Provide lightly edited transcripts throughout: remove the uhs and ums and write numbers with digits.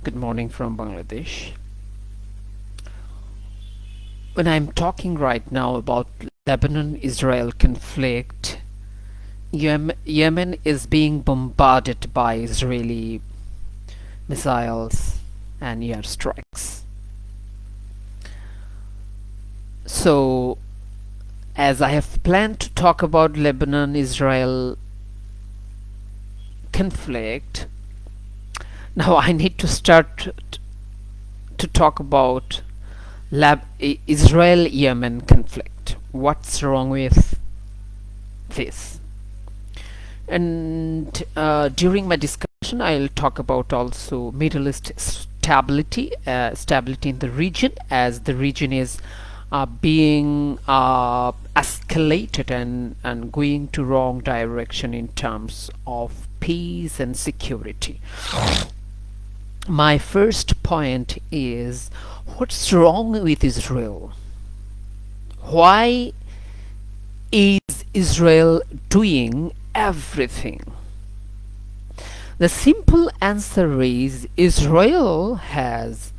Good morning from Bangladesh. When I'm talking right now about Lebanon-Israel conflict, Yemen is being bombarded by Israeli missiles and airstrikes. So, as I have planned to talk about Lebanon-Israel conflict, now I need to start to talk about Israel-Yemen conflict. What's wrong with this? And during my discussion, I'll talk about also Middle East stability in the region, as the region is being escalated and going to wrong direction in terms of peace and security. My first point is, what's wrong with Israel? Why is Israel doing everything? The simple answer is Israel has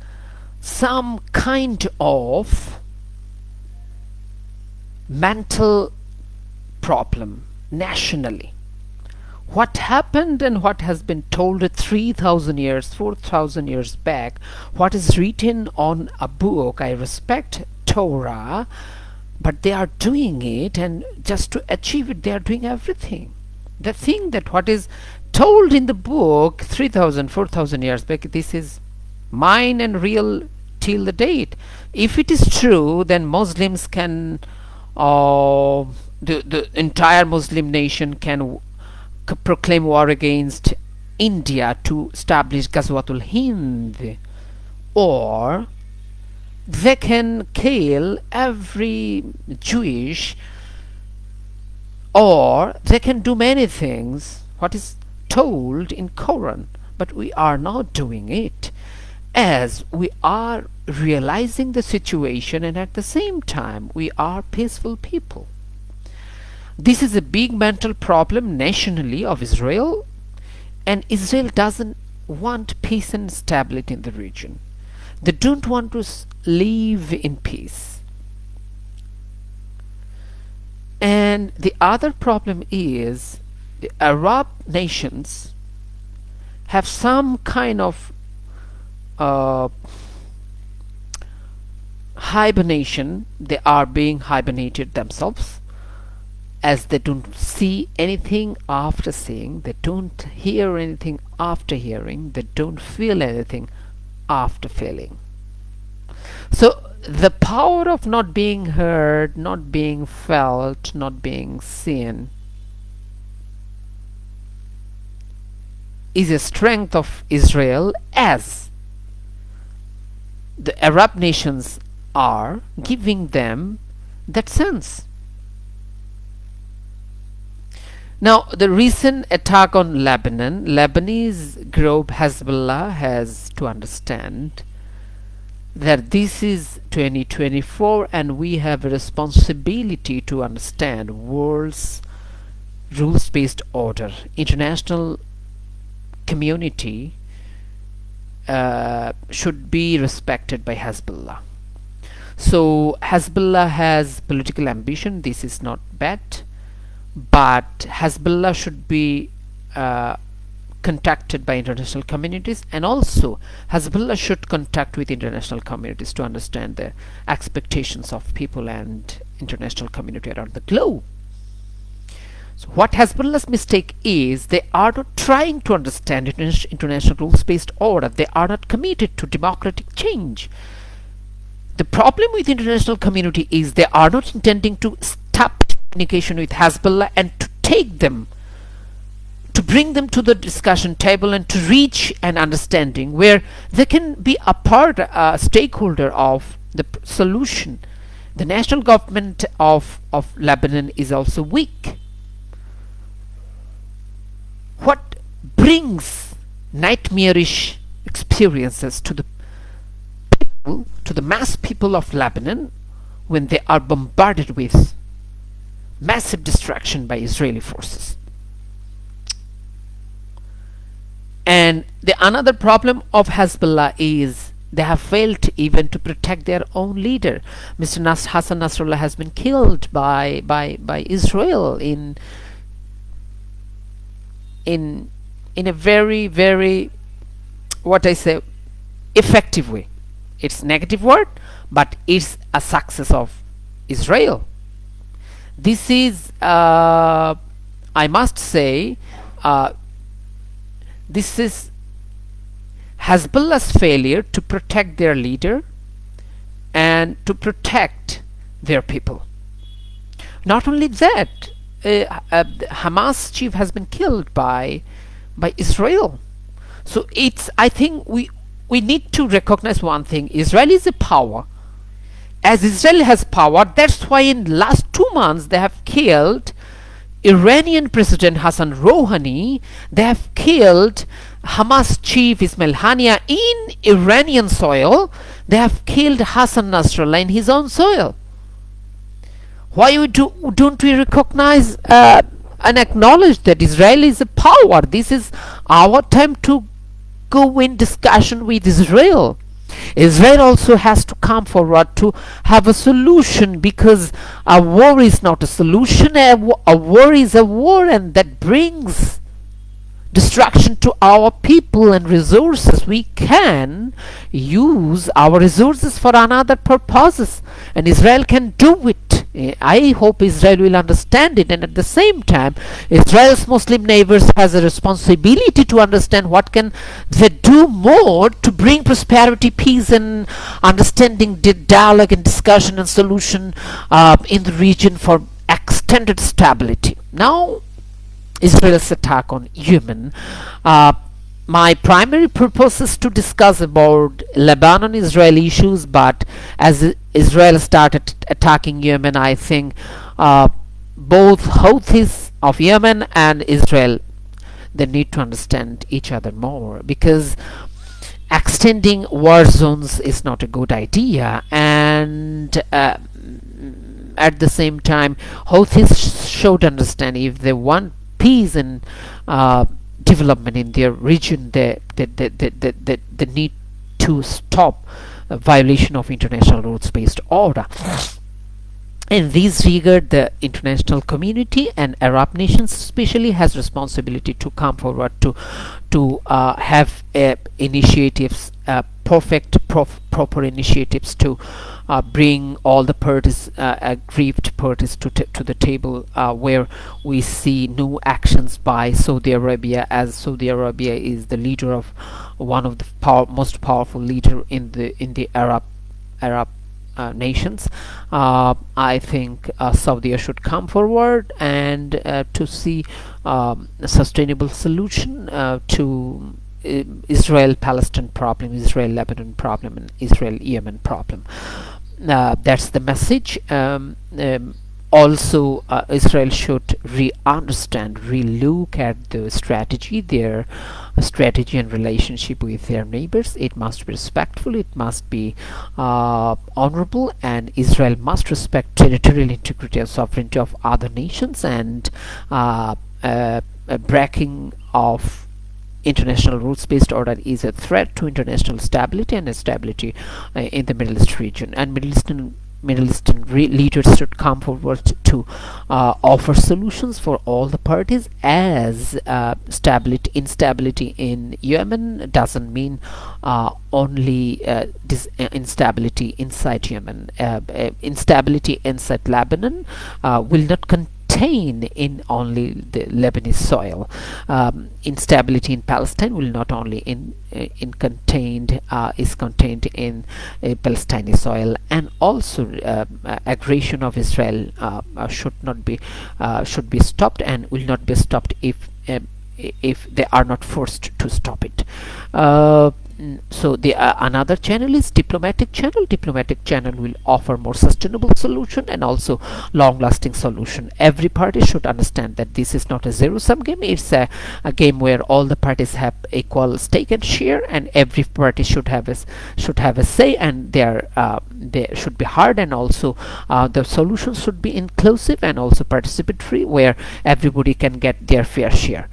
some kind of mental problem nationally. What happened and what has been told 3,000 years, 4,000 years back, what is written on a book, I respect Torah, but they are doing it, and just to achieve it, they are doing everything. The thing that what is told in the book 3,000, 4,000 years back, this is mine and real till the date. If it is true, then Muslims can, the entire Muslim nation can proclaim war against India to establish Ghazwatul Hind, or they can kill every Jewish, or they can do many things what is told in Quran, but we are not doing it, as we are realizing the situation, and at the same time we are peaceful people. This is a big mental problem nationally of Israel, and Israel doesn't want peace and stability in the region. They don't want to live in peace. And the other problem is the Arab nations have some kind of hibernation. They are being hibernated themselves, as they don't see anything after seeing, they don't hear anything after hearing, they don't feel anything after feeling. So the power of not being heard, not being felt, not being seen is a strength of Israel, as the Arab nations are giving them that sense. Now, the recent attack on Lebanon, Lebanese group Hezbollah has to understand that this is 2024, and we have a responsibility to understand world's rules-based order. International community should be respected by Hezbollah. So Hezbollah has political ambition. This is not bad. But Hezbollah should be contacted by international communities, and also Hezbollah should contact with international communities to understand the expectations of people and international community around the globe. So what Hezbollah's mistake is, they are not trying to understand international rules-based order. They are not committed to democratic change. The problem with international community is they are not intending to stop communication with Hezbollah and to take them, to bring them to the discussion table and to reach an understanding where they can be a part, a stakeholder of the solution. The national government of Lebanon is also weak. What brings nightmarish experiences to the people, to the mass people of Lebanon, when they are bombarded with massive destruction by Israeli forces? And the another problem of Hezbollah is they have failed even to protect their own leader. Mr. Hassan Nasrallah has been killed by Israel in a very, very, what I say, effective way. It's negative word, but it's a success of Israel. This is, I must say, this is Hezbollah's failure to protect their leader and to protect their people. Not only that, Hamas chief has been killed by Israel. So it's, I think we need to recognize one thing: Israel is a power. As Israel has power, that's why in last 2 months they have killed Iranian President Hassan Rouhani. They have killed Hamas chief Ismail Hania in Iranian soil. They have killed Hassan Nasrallah in his own soil. Why don't we recognize and acknowledge that Israel is a power? This is our time to go in discussion with Israel. Israel also has to come forward to have a solution, because a war is not a solution. A war is a war, and that brings destruction to our people and resources. We can use our resources for another purposes, and Israel can do it. I hope Israel will understand it, and at the same time Israel's Muslim neighbors has a responsibility to understand what can they do more to bring prosperity, peace and understanding, dialogue and discussion and solution in the region for extended stability. Now, Israel's attack on Yemen. My primary purpose is to discuss about Lebanon-Israel issues, but as Israel started attacking Yemen, I think both Houthis of Yemen and Israel, they need to understand each other more, because extending war zones is not a good idea, and at the same time Houthis should understand, if they want peace and development in their region, they need to stop a violation of international rules-based order. In this regard, the international community and Arab nations especially has responsibility to come forward to have initiatives, proper initiatives to bring all the parties, aggrieved parties, to the table, where we see new actions by Saudi Arabia, as Saudi Arabia is the leader of one of the most powerful leader in the Arab nations. I think Saudi should come forward and to see a sustainable solution to Israel-Palestine problem, Israel-Lebanon problem, and Israel-Yemen problem. That's the message. Also, Israel should re-understand, re-look at the strategy, their strategy and relationship with their neighbors. It must be respectful, it must be honorable, and Israel must respect territorial integrity and sovereignty of other nations, and breaking of international rules-based order is a threat to international stability and stability in the Middle East region. And Middle Eastern leaders should come forward to offer solutions for all the parties, as instability in Yemen doesn't mean only instability inside Yemen. Instability inside Lebanon will not contain in only the Lebanese soil. Instability in Palestine will not only is contained in Palestinian soil, and also aggression of Israel should be stopped, and will not be stopped if they are not forced to stop it. So the another channel is diplomatic channel. Diplomatic channel will offer more sustainable solution and also long-lasting solution. Every party should understand that this is not a zero-sum game. It's a game where all the parties have equal stake and share, and every party should have a say, and they should be hard, and also the solutions should be inclusive and also participatory, where everybody can get their fair share.